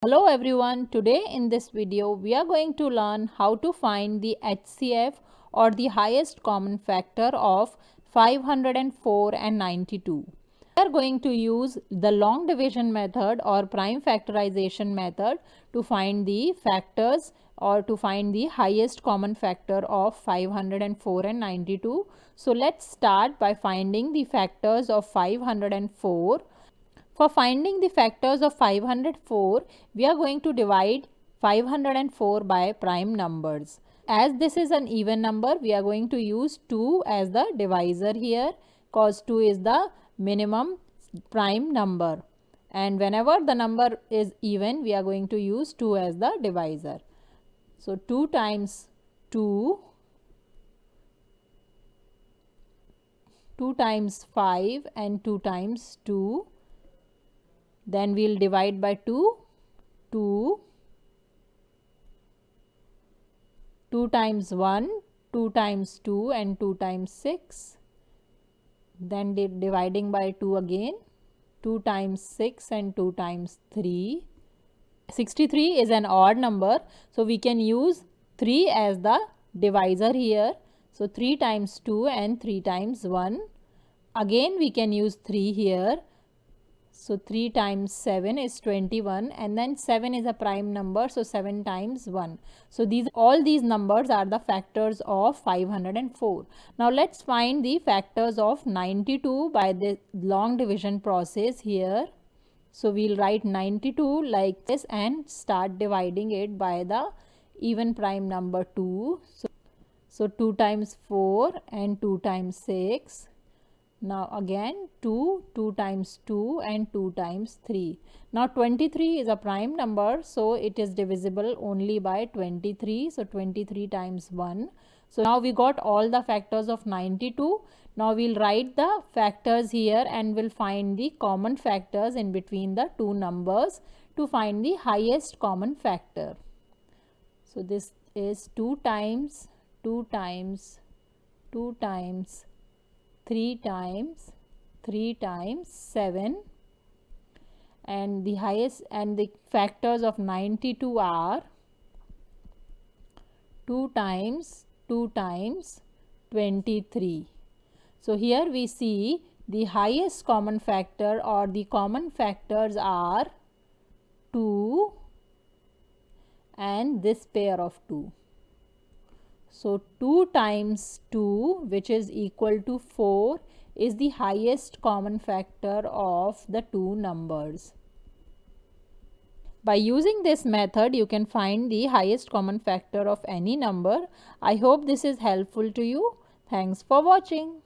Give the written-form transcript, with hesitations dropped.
Hello everyone, today in this video we are going to learn how to find the HCF or the highest common factor of 504 and 92. We are going to use the long division method or prime factorization method to find the factors or to find the highest common factor of 504 and 92. So let's start by finding the factors of 504. For finding the factors of 504, we are going to divide 504 by prime numbers. As this is an even number, we are going to use 2 as the divisor here, cause 2 is the minimum prime number. And whenever the number is even, we are going to use 2 as the divisor. So 2 times 2, 2 times 5 and 2 times 2. Then we'll divide by 2, 2 times 1, 2 times 2 and 2 times 6. Then dividing by 2 again, 2 times 6 and 2 times 3. 63 is an odd number, so we can use 3 as the divisor here. So 3 times 2 and 3 times 1. Again we can use 3 here. So 3 times 7 is 21 and then 7 is a prime number, so 7 times 1. So all these numbers are the factors of 504. Now let's find the factors of 92 by the long division process here. So we'll write 92 like this and start dividing it by the even prime number 2. So 2 times 4 and 2 times 6. Now again 2, 2 times 2 and 2 times 3. Now 23 is a prime number, so it is divisible only by 23. So 23 times 1. So now we got all the factors of 92. Now we'll write the factors here and we'll find the common factors in between the two numbers to find the highest common factor. So this is 2 times 2 times 2 times 3 times 7, and the highest and the factors of 92 are 2 times 23. So here we see the highest common factor or the common factors are 2 and this pair of 2. So 2 times 2, which is equal to 4, is the highest common factor of the two numbers. By using this method, you can find the highest common factor of any number. I hope this is helpful to you. Thanks for watching.